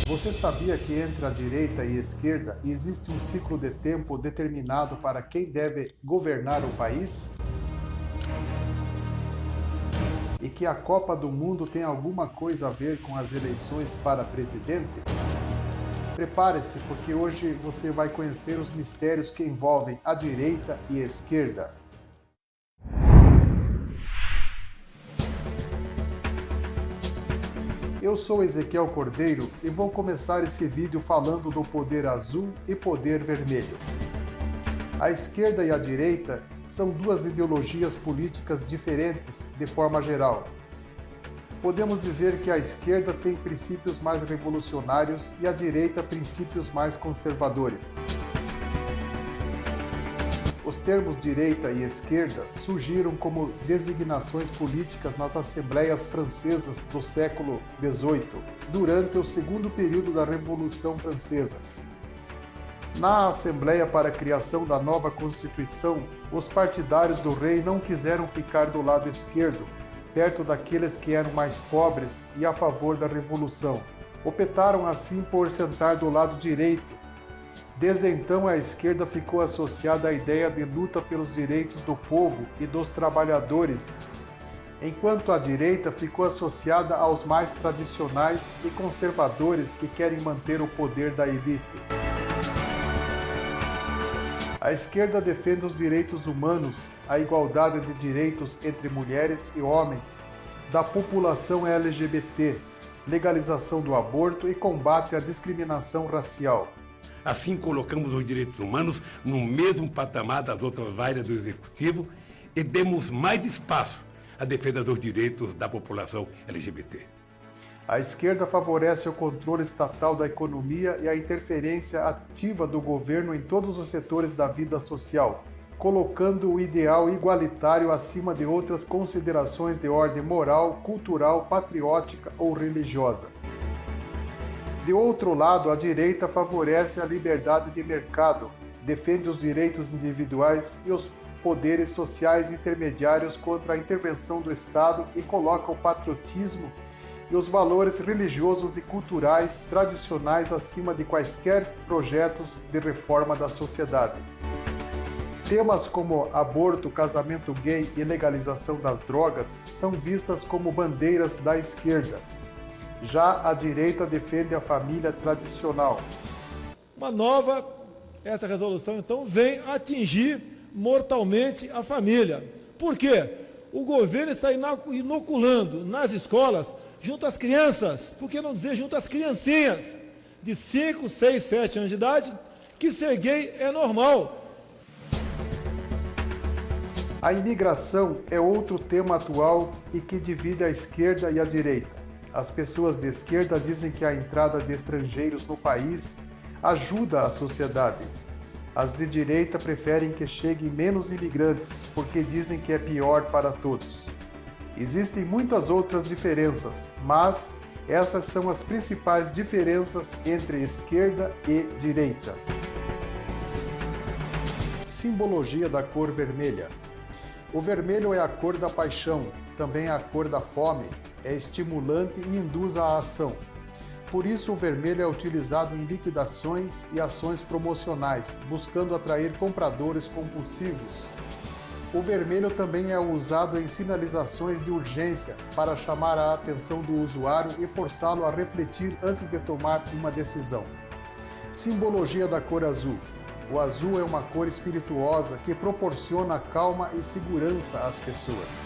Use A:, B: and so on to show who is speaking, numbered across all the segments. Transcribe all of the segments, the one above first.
A: Você sabia que entre a direita e a esquerda existe um ciclo de tempo determinado para quem deve governar o país? E que a Copa do Mundo tem alguma coisa a ver com as eleições para presidente? Prepare-se, porque hoje você vai conhecer os mistérios que envolvem a direita e a esquerda. Eu sou Ezequiel Cordeiro e vou começar esse vídeo falando do poder azul e poder vermelho. A esquerda e a direita são duas ideologias políticas diferentes de forma geral. Podemos dizer que a esquerda tem princípios mais revolucionários e a direita princípios mais conservadores. Os termos direita e esquerda surgiram como designações políticas nas assembleias francesas do século XVIII, durante o segundo período da Revolução Francesa. Na Assembleia para a criação da nova Constituição, os partidários do rei não quiseram ficar do lado esquerdo, perto daqueles que eram mais pobres e a favor da Revolução. Optaram assim por sentar do lado direito. Desde então, a esquerda ficou associada à ideia de luta pelos direitos do povo e dos trabalhadores, enquanto a direita ficou associada aos mais tradicionais e conservadores que querem manter o poder da elite. A esquerda defende os direitos humanos, a igualdade de direitos entre mulheres e homens, da população LGBT, legalização do aborto e combate à discriminação racial.
B: Assim, colocamos os direitos humanos no mesmo patamar das outras áreas do Executivo e demos mais espaço à defesa dos direitos da população LGBT.
A: A esquerda favorece o controle estatal da economia e a interferência ativa do governo em todos os setores da vida social, colocando o ideal igualitário acima de outras considerações de ordem moral, cultural, patriótica ou religiosa. De outro lado, a direita favorece a liberdade de mercado, defende os direitos individuais e os poderes sociais intermediários contra a intervenção do Estado e coloca o patriotismo e os valores religiosos e culturais tradicionais acima de quaisquer projetos de reforma da sociedade. Temas como aborto, casamento gay e legalização das drogas são vistas como bandeiras da esquerda. Já a direita defende a família tradicional.
C: Essa resolução então vem atingir mortalmente a família. Por quê? O governo está inoculando nas escolas, junto às crianças, por que não dizer junto às criancinhas, de 5, 6, 7 anos de idade, que ser gay é normal.
A: A imigração é outro tema atual e que divide a esquerda e a direita. As pessoas de esquerda dizem que a entrada de estrangeiros no país ajuda a sociedade. As de direita preferem que cheguem menos imigrantes, porque dizem que é pior para todos. Existem muitas outras diferenças, mas essas são as principais diferenças entre esquerda e direita. Simbologia da cor vermelha. O vermelho é a cor da paixão, também é a cor da fome, é estimulante e induz à ação. Por isso, o vermelho é utilizado em liquidações e ações promocionais, buscando atrair compradores compulsivos. O vermelho também é usado em sinalizações de urgência para chamar a atenção do usuário e forçá-lo a refletir antes de tomar uma decisão. Simbologia da cor azul. O azul é uma cor espirituosa que proporciona calma e segurança às pessoas,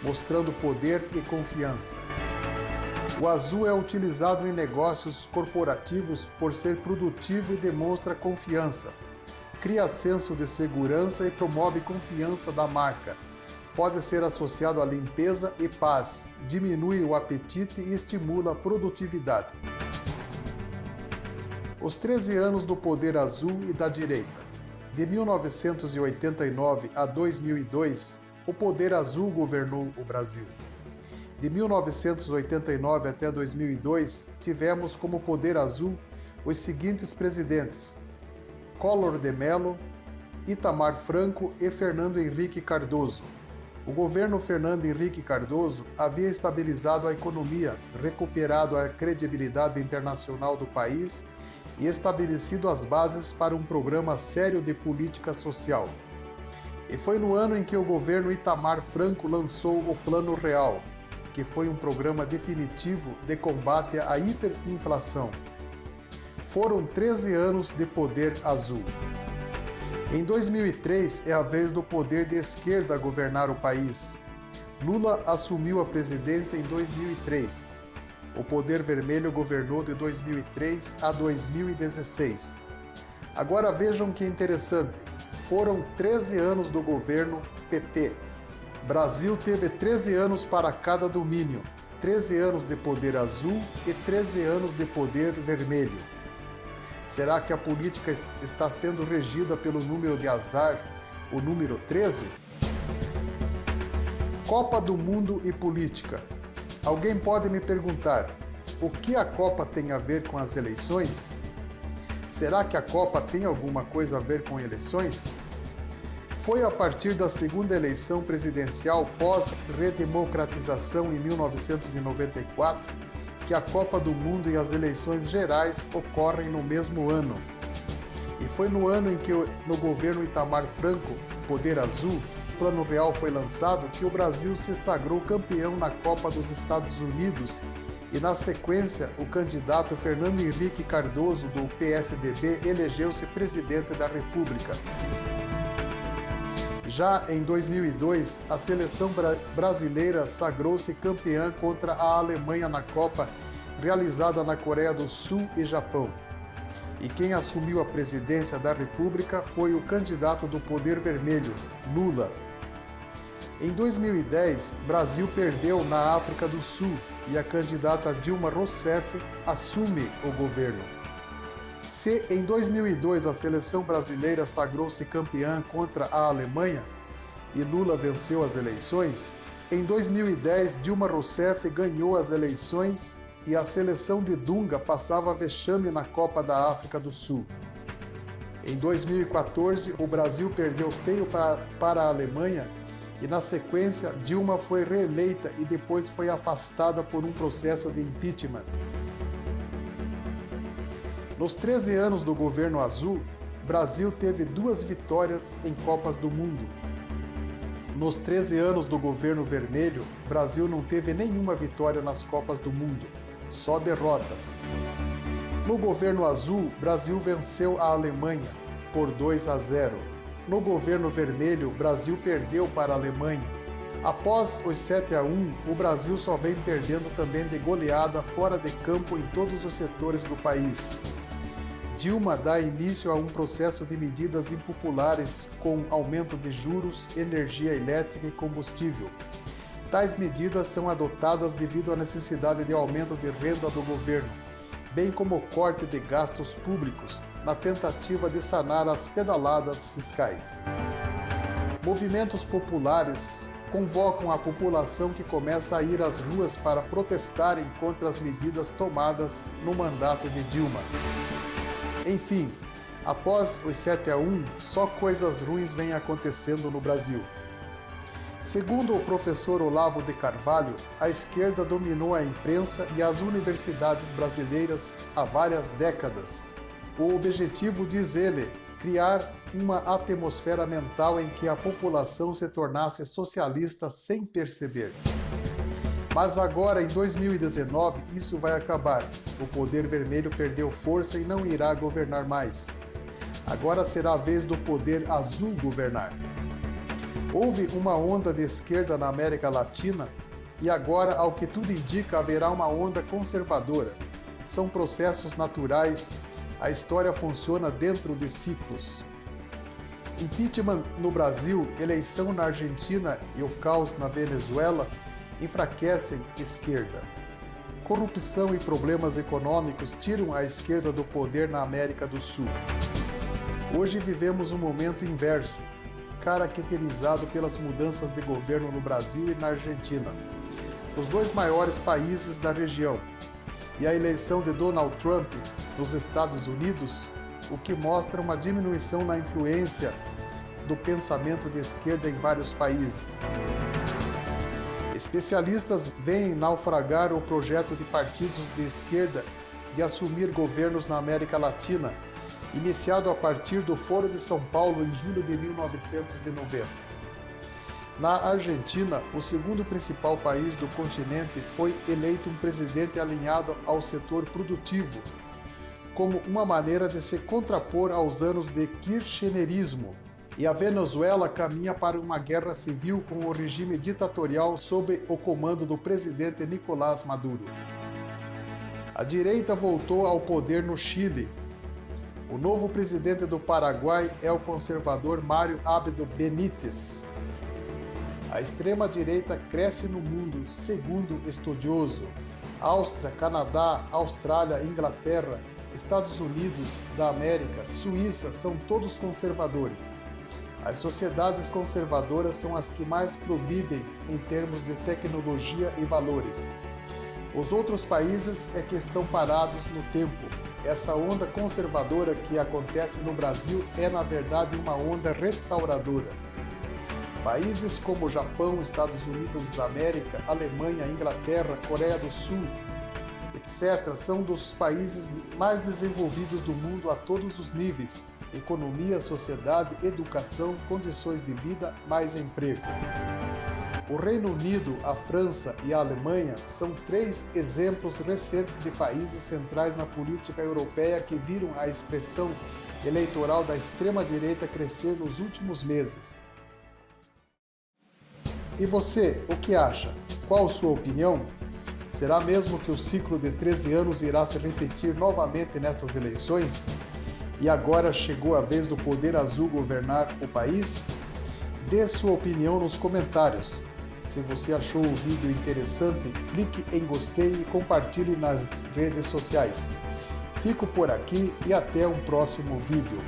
A: mostrando poder e confiança. O azul é utilizado em negócios corporativos por ser produtivo e demonstra confiança. Cria senso de segurança e promove confiança da marca. Pode ser associado à limpeza e paz, diminui o apetite e estimula a produtividade. Os 13 anos do poder azul e da direita. De 1989 a 2002, o poder azul governou o Brasil. De 1989 até 2002, tivemos como poder azul os seguintes presidentes: Collor de Mello, Itamar Franco e Fernando Henrique Cardoso. O governo Fernando Henrique Cardoso havia estabilizado a economia, recuperado a credibilidade internacional do país e estabelecido as bases para um programa sério de política social. E foi no ano em que o governo Itamar Franco lançou o Plano Real, que foi um programa definitivo de combate à hiperinflação. Foram 13 anos de poder azul. Em 2003 é a vez do poder de esquerda governar o país. Lula assumiu a presidência em 2003. O poder vermelho governou de 2003 a 2016. Agora vejam que interessante. Foram 13 anos do governo PT. Brasil teve 13 anos para cada domínio, 13 anos de poder azul e 13 anos de poder vermelho. Será que a política está sendo regida pelo número de azar, o número 13? Copa do Mundo e política. Alguém pode me perguntar, o que a Copa tem a ver com as eleições? Será que a Copa tem alguma coisa a ver com eleições? Foi a partir da segunda eleição presidencial pós-redemocratização em 1994 que a Copa do Mundo e as eleições gerais ocorrem no mesmo ano. E foi no ano em que, no governo Itamar Franco, Poder Azul, o Plano Real foi lançado, que o Brasil se sagrou campeão na Copa dos Estados Unidos e, na sequência, o candidato Fernando Henrique Cardoso, do PSDB, elegeu-se presidente da República. Já em 2002, a seleção brasileira sagrou-se campeã contra a Alemanha na Copa, realizada na Coreia do Sul e Japão. E quem assumiu a presidência da República foi o candidato do Poder Vermelho, Lula. Em 2010, Brasil perdeu na África do Sul e a candidata Dilma Rousseff assume o governo. Se em 2002 a seleção brasileira sagrou-se campeã contra a Alemanha e Lula venceu as eleições, em 2010 Dilma Rousseff ganhou as eleições e a seleção de Dunga passava vexame na Copa da África do Sul. Em 2014 o Brasil perdeu feio para a Alemanha e na sequência Dilma foi reeleita e depois foi afastada por um processo de impeachment. Nos 13 anos do governo azul, Brasil teve 2 vitórias em Copas do Mundo. Nos 13 anos do governo vermelho, Brasil não teve nenhuma vitória nas Copas do Mundo, só derrotas. No governo azul, Brasil venceu a Alemanha por 2-0. No governo vermelho, Brasil perdeu para a Alemanha. Após os 7-1, o Brasil só vem perdendo também de goleada fora de campo em todos os setores do país. Dilma dá início a um processo de medidas impopulares com aumento de juros, energia elétrica e combustível. Tais medidas são adotadas devido à necessidade de aumento de renda do governo, bem como o corte de gastos públicos, na tentativa de sanar as pedaladas fiscais. Movimentos populares convocam a população que começa a ir às ruas para protestarem contra as medidas tomadas no mandato de Dilma. Enfim, após os 7-1, só coisas ruins vêm acontecendo no Brasil. Segundo o professor Olavo de Carvalho, a esquerda dominou a imprensa e as universidades brasileiras há várias décadas. O objetivo, diz ele, criar uma atmosfera mental em que a população se tornasse socialista sem perceber. Mas agora, em 2019, isso vai acabar. O poder vermelho perdeu força e não irá governar mais. Agora será a vez do poder azul governar. Houve uma onda de esquerda na América Latina e agora, ao que tudo indica, haverá uma onda conservadora. São processos naturais, a história funciona dentro de ciclos. Impeachment no Brasil, eleição na Argentina e o caos na Venezuela enfraquecem a esquerda. Corrupção e problemas econômicos tiram a esquerda do poder na América do Sul. Hoje vivemos um momento inverso, caracterizado pelas mudanças de governo no Brasil e na Argentina, os 2 maiores países da região, e a eleição de Donald Trump nos Estados Unidos, o que mostra uma diminuição na influência do pensamento de esquerda em vários países. Especialistas veem naufragar o projeto de partidos de esquerda de assumir governos na América Latina, iniciado a partir do Foro de São Paulo em julho de 1990. Na Argentina, o segundo principal país do continente, foi eleito um presidente alinhado ao setor produtivo, como uma maneira de se contrapor aos anos de kirchnerismo. E a Venezuela caminha para uma guerra civil com o regime ditatorial sob o comando do presidente Nicolás Maduro. A direita voltou ao poder no Chile. O novo presidente do Paraguai é o conservador Mário Abdo Benítez. A extrema-direita cresce no mundo, segundo estudioso. Áustria, Canadá, Austrália, Inglaterra, Estados Unidos da América, Suíça são todos conservadores. As sociedades conservadoras são as que mais progridem em termos de tecnologia e valores. Os outros países é que estão parados no tempo. Essa onda conservadora que acontece no Brasil é, na verdade, uma onda restauradora. Países como Japão, Estados Unidos da América, Alemanha, Inglaterra, Coreia do Sul, etc., são dos países mais desenvolvidos do mundo a todos os níveis: economia, sociedade, educação, condições de vida, mais emprego. O Reino Unido, a França e a Alemanha são 3 exemplos recentes de países centrais na política europeia que viram a expressão eleitoral da extrema-direita crescer nos últimos meses. E você, o que acha? Qual sua opinião? Será mesmo que o ciclo de 13 anos irá se repetir novamente nessas eleições? E agora chegou a vez do poder azul governar o país? Dê sua opinião nos comentários. Se você achou o vídeo interessante, clique em gostei e compartilhe nas redes sociais. Fico por aqui e até um próximo vídeo.